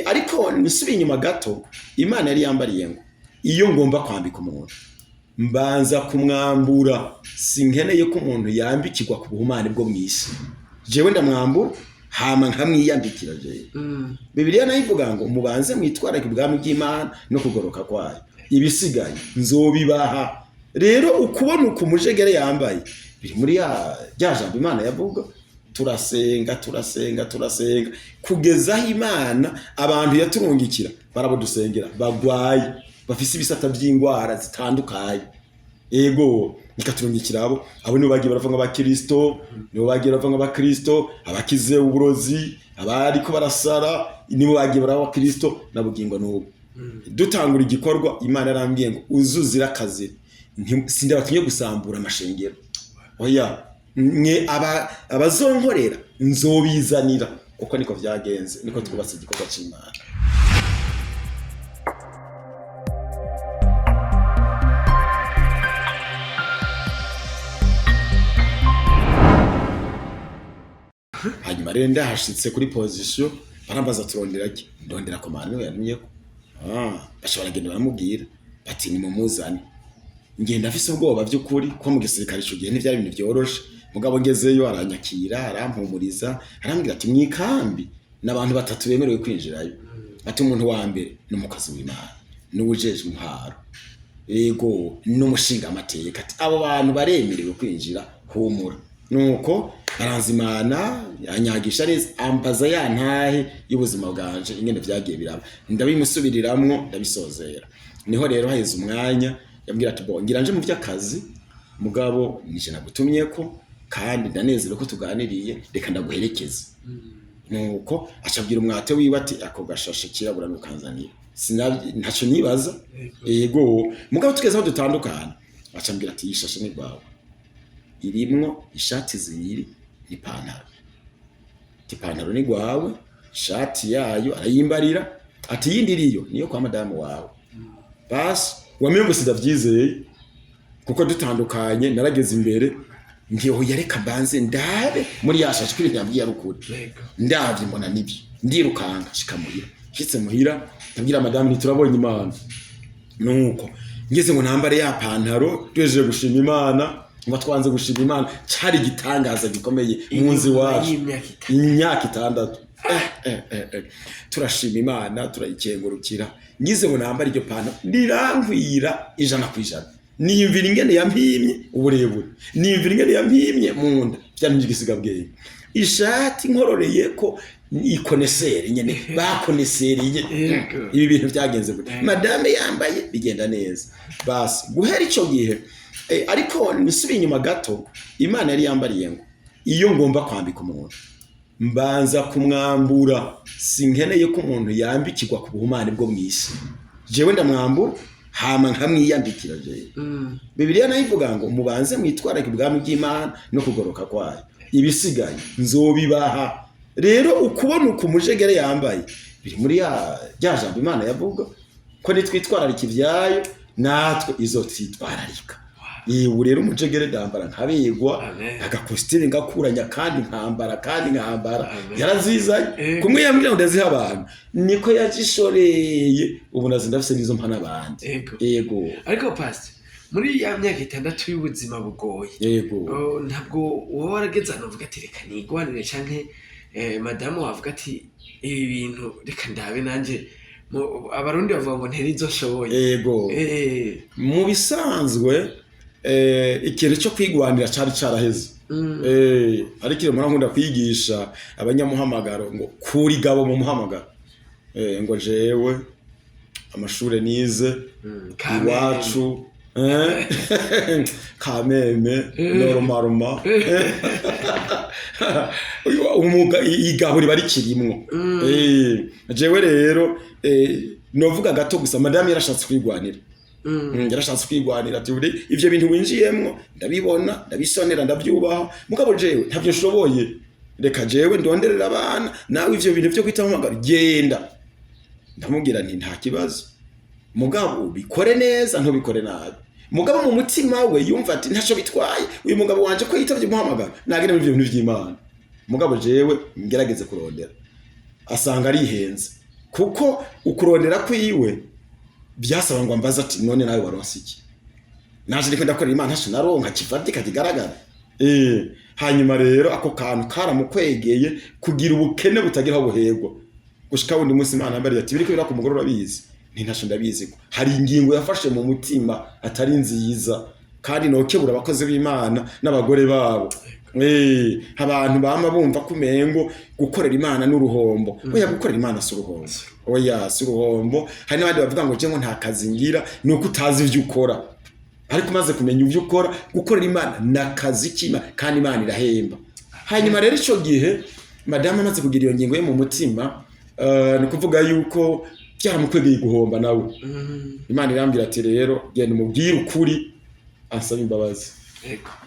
ariko nisubiye inyuma gato Imana yari yambariye ngo iyo ngomba kwambika umuntu mbanza kumwambura sinkeneye ko umuntu yambikirwa ku buhumane bwo mwisi jewe ndamwambura hama nkamwiyambikira jewe Bibiliya nayo ivuga ngo mubanze mwitwarake ubwami bw'Imana no kugoroka kwayo ibisigaye nzobibaha rero ukubona uko umujegere yambaye biri muri ya jambo Imana yavuga turasenga kugeza aho Imana abantu yaturungikira barabudusengera bagwaye bafise ibisata by'ingwara zitandukanye ego nikaturungikira abo nibo bagiye baravuga abakristo nibo bagiye baravuga abakristo abakize uburozi abariko barasara nibo bagiye baravuga abakristo nabugingo n'ubu dutangura igikorwa Imana yarambwiye ngo uzuzira akazi sindabatumye gusambura amashengero oya mwe abazonkorera nzobizanira uko niko vyagenze niko twubatse igikorwa cy'Imana hanyuma rero ndahashitse kuri position barambaza turondera ki ndondera komando yanumye ko bashobora genda baramubwira bati ni mumuzane ngenda afise ubwoba by'ukuri ko mu gisirikare cyo gihe ntivyari ibintu byoroshe mugabo ngezeyo aranyakira arampumuriza arambwira ati mwikambi n'abantu batatu bemerewe kwinjirayo ati umuntu wa mbere n'umukozi w'Imana n'uwujejwe intwaro yego n'umushinga amateka ati abo bantu baremerewe kwinjira humura nuko aranzimana yanyagisha neza ambaza yantahe y'ubuzima bwanje ingene vyagiye biraba ndabimusubiriramwo ndabisozera niho rero haheze umwanya yambwira ati ngira nje mu vy'akazi mugabo nije nagutumye ko kandi ndanezero ko tuganiriye reka ndaguherekeze nuko acabwira umwate wiwe ati ako gashashe kirabura nukanzanira sinabye ntaco nibaza yego mugabo tugeze aho dutandukana acambwira ati yishashe ni rwawe irimwo ishati zibiri n'ipantaro ni rwawe ishati yayo arayimbarira ati yindi iriyo niyo kwa madamu wawe basi wamengo sidavyizeye kuko dutandukanye narageze imbere ndiho yareka banze ndabe muri yashashe kuri yambwiye rukuri ndavye mbona nibyo ndirukanga shikamurira shitse muhira ndabwira madamu niturabonye Imana nuko ngeze ngo ntambare ya pantaro tweje gushima Imana ngo twanze gushima Imana cyari gitangaza gikomeye munzi wacu imyaka 6 turashima Imana turayikengurukira ngize ngo nambara iryo pantaro ndirangwira 100% niyumvira ingene yampimye uburebure niyumvira ingene yampimye munda byanje gisiga bweye ishati nkororeye ko ikonesere nyene bakoneseriye ibi bintu byagenze gute madame yambaye bigenda neza basi guhera ico gihe ariko nisubiye inyuma gato Imana yari yambariye ngo iyo ngomba kwambika umuntu mbanza kumwambura sinkeneye ko umuntu yambikirwa ku buhumane bwo mwisi jewe ndamwambura hama nkamwiyambikira jewe Bibiliya nayo ivuga ngo mubanze mwitwarake ubwami bw'Imana no kugoroka kwayo ibisigaye nzobibaha rero ukubona uko umujegere yambaye biri muri ya jambo Imana yavuga ko nitwitwararika ivyayo natwe izotwitwararika yewe rero umujegere ndambara nkabegwa agakostime ngakuranya kandi nkambara yarazizanye kumwe yambwira ngo ndaziha abantu niko yajishoreye ubu nazindafise nizo mpana abandi yego ariko pastor muri ya myaka 6 y'ubuzima bugoye yego ntabwo wowe warageza novuga ati reka nigwanire canke madamu wavuga ati ibi bintu reka ndabe nanje abarundi bavuga ngo nterizoshoboye yego mu bisanzwe ikintu cyo kwigwanira cyari caraheze ariko iyo nkunda kwigisha abanyamuhamagaro ngo kuri gabo mu muhamagaro ngo jewe amashure nize iwacu kameme normaruma umuga igaburi bari kirimwo jewe rero novuga gato gusa madame yarashatse kwigwanira yarashatse kwigwanira ati ivyo bintu winjiyemwo ndabibona ndabisonera ndabyubaho mugabo jewe ntavyo nshoboye reka jewe ndonderera abana nawe ivyo bintu byo kwita mpamagara genda ndamubwira nti nta kibazo mugabo bikore neza ntubikore nabi mugabo mu mutima we yumva ati ntaco bitwaye uyu mugabo wanje ko yitavye muhamagara nagene mu bintu by'Imana mugabo jewe ngerageze kurondera asanga ari henze kuko ukurondera kwiwe byasaba ngo ambaza ati none nawe waronse iki naje ndiko ndakorera Imana ntasho naronka kifatika kigaragara hanyuma rero ako kantu karamukwegeye kugira ubukene butagira aho buhegwa gushika wundi munsi Imana yambariye ati biriko birako umugorora bizi ntasho ndabizi ko hari ingingo yafashe mu mutima atari nziza kandi nokebura abakozi b'Imana n'abagore babo abantu bama bumva kumengo gukorera Imana n'uruhombo oya gukorera Imana si uruhombo oya si uruhombo hari n'abandi bavuga ngo je ngo nta kazi ngira nuko utazi ivyo ukora ariko umaze kumenya ivyo ukora gukorera Imana nakazi kima kandi Imana irahemba hanyuma rero ico gihe madame amaze kugira iyo ngingo ye mu mutima ni kuvuga yuko byaramukwegeye guhomba nawe Imana irambira ati rero genda umubwire ukuri asaba imbabazi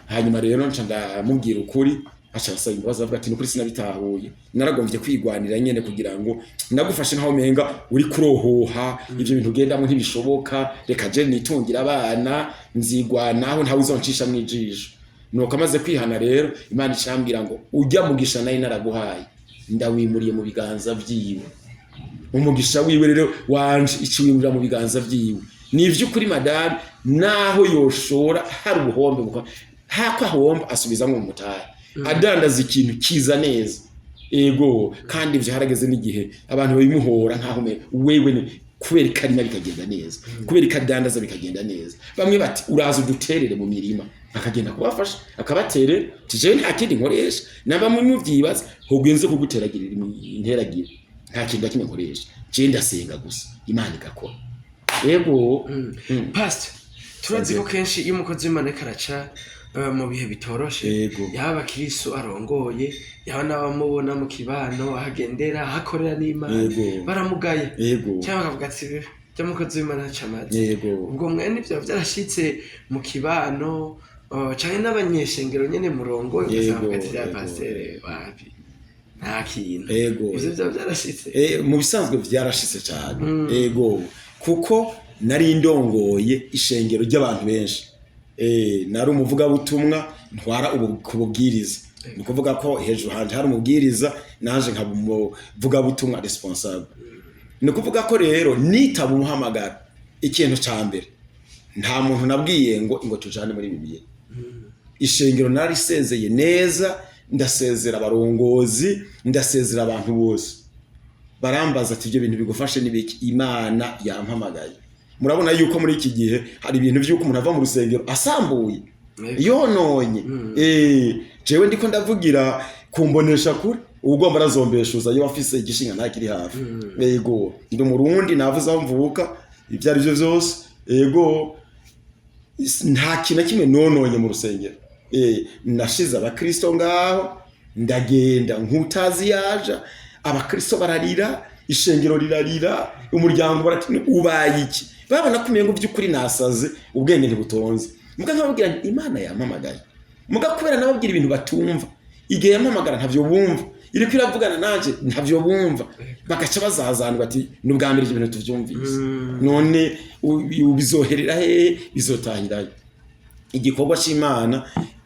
hanyuma rero nca ndamubwira ukuri acha asaba imbabazi avuga ati nukuri sinabitahuye naragomvye kwigwanira nyene kugira ngo nagufashe nkaho menga uri kurohoha ivyo bintu gendamo ntibishoboka reka je nitungira abana nzigwanaho ntawe uzoncisha mwijisho nuko amaze kwihana rero Imana icambira ngo ujya mugisha nayo naraguhaye ndawimuriye mu biganza vyiwe umugisha wiwe rero wanje iciwimurira mu biganza vyiwe nivyo kuri madame naho yoshora hari ubuhombe buko hako ahomba asubizamwe mu mutahe adandaza ikintu kiza neza ego kandi ivyo harageze n'igihe abantu babimuhora nkaho wewe ni kubera karima bikagenda neza kubera kadandaza bikagenda neza bamwe bati uraza uduterere mu mirima akagenda kubafasha akabatere tije nta kindi nkoresha nabamwe mu vyibaza hogwenze kuguteragirira interagire nta kintu kimwe nkoresha je ndasenga gusa Imana igakora ego pastor turazi ko kenshi iyo umukozi w'Imana karaca mu bihe bitoroshe yaba Kristo arongoye yaba nabamubona mu kibano ahagendera hakorera n'Imana baramugaye cyangwa bakavuga ati byo mukozi w'Imana cyamaze ubwo mwene ivyo byarashitse mu kibano cyane n'abanyeshengero nyene murongo ugasanga ati ya pastor wapi nta kintu ivyo byarashitse mu bisanzwe byarashitse cyane kuko nari ndongoye ishengero ry'abantu benshi nari umuvuga butumwa ntwara ububwiriza ni kuvuga ko hejuru hanje hari umubwiriza naje nkavuga butumwa responsable ni kuvuga ko rero nitaba umuhamagara ikintu cyambere nta muntu nabwiye ngo tujane muri Bibiliya ishengero nari sezeye neza ndasezera abarongozi ndasezera abantu bose barambaza ati ibyo bintu bigufashe nibiki Imana yampamagaye murabona yuko muri iki gihe hari ibintu by'uko umuntu ava mu rusengero asambuye yononye jewe ndiko ndavugira kumbonesha kuri ugomba razombeshuza yo afise igishinga ntakiri hafi yego ndi mu Rundi navuze aho mvuka ibyo ari byo byose yego nta kintu kimwe nononye mu rusengero nashize abakristo ngaho ndagenda nkutazi yaja abakristo bararira ishengero rirarira umuryango baratina ubaye iki babona kumengo by'ukuri nasaze ubwenge ntibutonze muga nkababwira Imana yampamagaye muga kubera nababwira ibintu batumva igihe yampamagara ntavyo bumva iri kwiravugana nanje ntavyo bumva bagaca bazazana bati n'ubwa mbere ibintu tuvyumvise none ubizoherera he bizotahira igikorwa c'Imana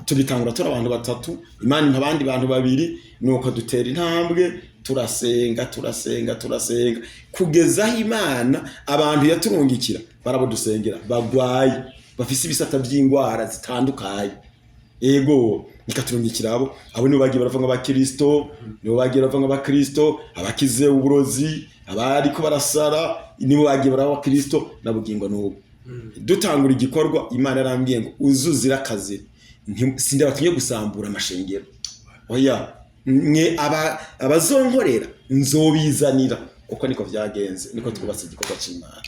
tugitangura tura abantu batatu Imana impa abandi bantu babiri nuko dutera intambwe turasenga kugeza Imana abantu yaturungikira barabo dusengera bagwaye bafise ibisata by'ingwara zitandukanye nikaturungikira abo nibo bagiye baravuga abakristo nibo bagiye baravuga abakristo abakize uburozi abari ko barasara nibo bagiye baravuga abakristo nabugingo n'ubu dutangura igikorwa Imana yarambwiye ngo uzuzira akazi sinde batunye gusambura amashengero oya mwe abazonkorera nzobizanira uko niko vyagenze niko twubatse igikorwa c'Imana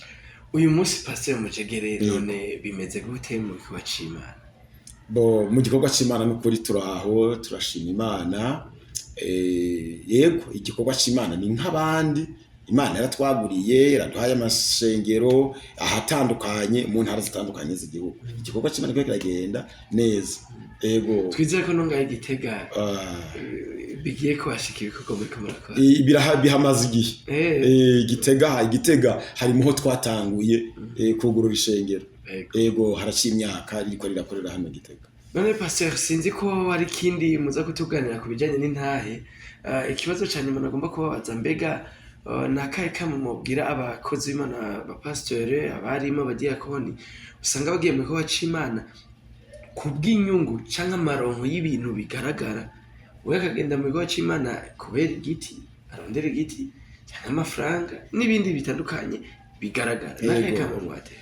uyu munsi pastor Mujegere none bimeze gute mu gikorwa c'Imana mu gikorwa c'Imana n'ukuri turaho turashima Imana yego igikorwa c'Imana ni nk'abandi Imana yaratwaguriye iraduhaye amashengero ahatandukanye mu ntara zitandukanye z'igihugu igikorwa c'Imana kiko kiragenda neza twizeye ko nongaye Gitega bigiye kwashika ibikorwa muri kamurakora bihamaze igihe Gitega hari muho twatanguye kugurura ishengero haraciye imyaka riko rirakorera hano Gitega none pastor sinzi ko hari kindi muza kutuganira ku bijanye n'intahe ikibazo cyane umuntu agomba kubabaza mbega nakahe kama mubwira abakozi b'Imana, abapasiteri, abarimo, abadiyakoni usanga bagiye mu gikorwa c'Imana kubw'inyungu canke amaronko y'ibintu bigaragara, we akagenda mu gikorwa c'Imana kubera igiti, arondera igiti canke amafaranga n'ibindi bitandukanye bigaragara. Nakahe kama mwate?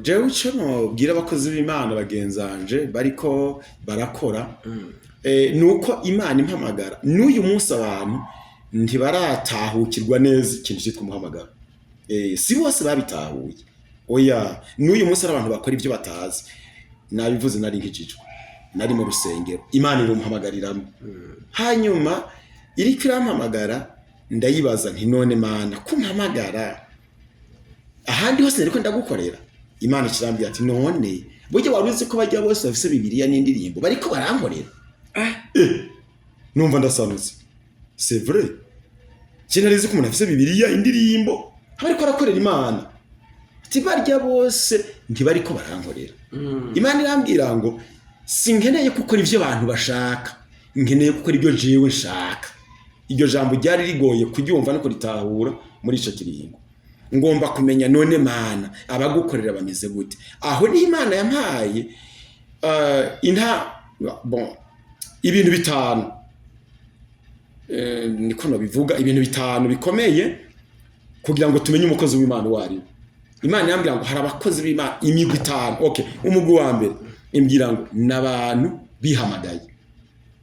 Jewe ico nobwira abakozi b'Imana bagenzanje bariko barakora nuko Imana impamagara n'uyu munsi abantu ntibaratahukirwa neza ikintu cyitwa umuhamagaro. Si bose babitahuye, oya n'uyu munsi ari abantu bakora ibyo batazi. Nabivuze nari nk'ijijwe, nari mu rusengero, Imana irumuhamagariramo, hanyuma iriko irampamagara ndayibaza nti none Mana kumpamagara ahandi hose nariko ndagukorera. Imana ikirambira ati none burya waruzi ko bajya bose bafise Bibiliya n'indirimbo bariko barankorera. Numva ndasanutse. C'est vrai. Kinarize ko umuntu afise Bibiliya indirimbo bariko arakorera Imana. Ati barya bose ntibariko barankorera. Imana irambwira ngo sinkeneye gukora ivyo abantu bashaka, nkeneye gukora ibyo jewe nshaka. Iryo jambo ryari rigoye kuryumva no kuritahura muri ico kiringo. Ngomba kumenya none Mana abagukorera bameze gute. Aho ni Imana yampaye ibintu bitanu, niko no bivuga, ibintu bitanu bikomeye kugira ngo tumenye umukozi w'Imana wari. Imana yambwira ngo hari abakozi b'Imana imigwi itanu. Okay, umugwi wa mbere imbwira ngo nabantu bihamagaye.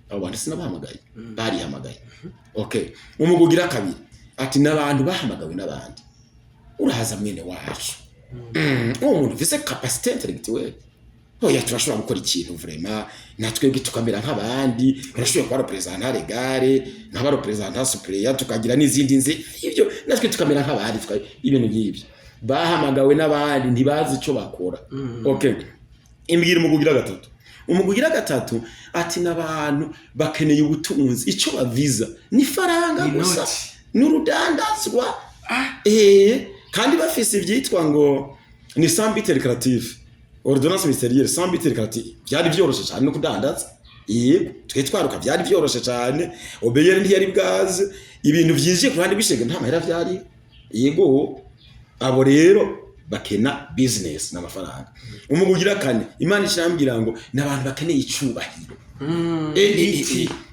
Abo bantu sinabahamagaye, barihamagaye. Okay, umugwi ugira kabiri ati nabantu bahamagawe n'abandi. Urahaza mwene wacu. Umuntu ufise capacité intellectuelle. Oya turashobora gukora ikintu vraiment natwe tukamera nk'abandi, turashobora kuba representant legale, nk'aba representant supérieur, tukagira n'izindi nzi ibyo natwe tukamera nk'abandi, ibintu nk'ibyo. Bahamagawe n'abandi ntibazi ico bakora. Okay, imbwira umugugira gatatu. Umugugira gatatu ati nabantu bakeneye ubutunzi, ico baviza ni faranga gusa n'urudandazwa. Kandi bafise ivyitwa ngo ni sans but lucratif, ordonnance ministérielle sans but lucratif. Byari byoroshe cyane no kudandaza. Twe twaruka byari byoroshe cyane, obeyeri ntiyari bwaze, ibintu byinjiye ku bandi bishege nta mahera byari. Yego abo rero bakena business n'amafaranga. Umugugira kane Imana ishambira ngo nabantu bakeneye icubahiro.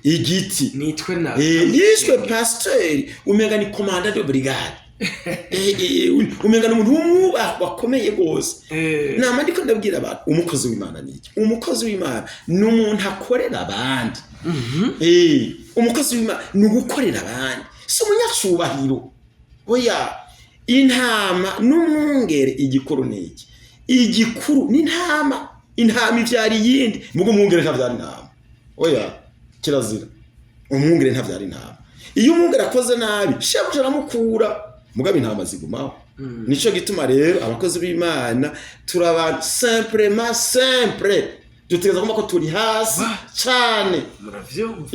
Igiti nitwe na yishwe pasteur umenga ni commandant de brigade. Umenga n'umuntu w'umwubaha wakomeye gose. Nama ndiko ndabwira abantu umukozi w'Imana niki. Umukozi w'Imana n'umuntu akorera abandi. Umukozi w'Imana n'ugukorera abandi, si umunyacubahiro. Oya, intama n'umwungere igikuru niki. Igikuru ni intama, intama ivyari yindi, mugo umwungere ntavyari intama. Oya, kirazira. Umwungere ntavyari intama. Iyo umwungere akoze nabi, shebuja aramukura. Mugabe intama zigumaho. Nico gituma rero abakozi b'Imana turaba simplement simple. Dutegeza ko turi hasi cyane. Muravyo.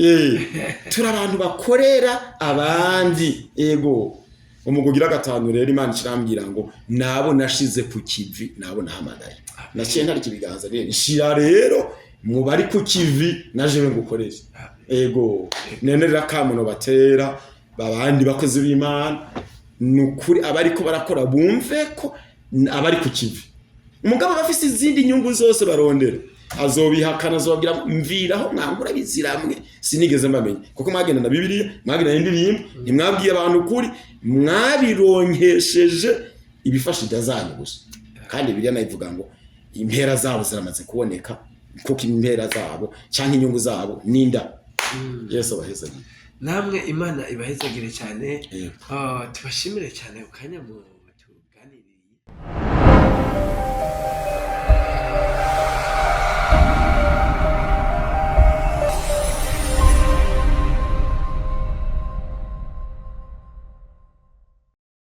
Turabantu bakorera abandi. Ego. Umugugira gatanu rero Imana kirambwira ngo nabo nashize ku kivi, nabo nahamagaye. Naciye ntari kibiganza rero. Nshira rero mu bari ku kivi naje ngukoresha. Ego. Nenera kamuno batera babandi bakozi b'Imana. Nukuri abariko barakora bumve ko abari ku kivi. Umugabo bafise izindi nyungu zose barondera, azobihakana, azobabwira mviraho mwangura biziramwe sinigeze mbamenye, kuko mwagenda na Bibiliya, mwagenda n'indirimbo, ntimwabwiye abantu kuri, mwabironkesheje ibifashije zanyu gusa. Kandi Bibiliya nayivuga ngo impera zabo ziramaze kuboneka, kuko impera zabo canke inyungu zabo ninda. Yesu abahezagire. Namwe Imana ibahezagire cyane. Tubashimire cyane ukanya mu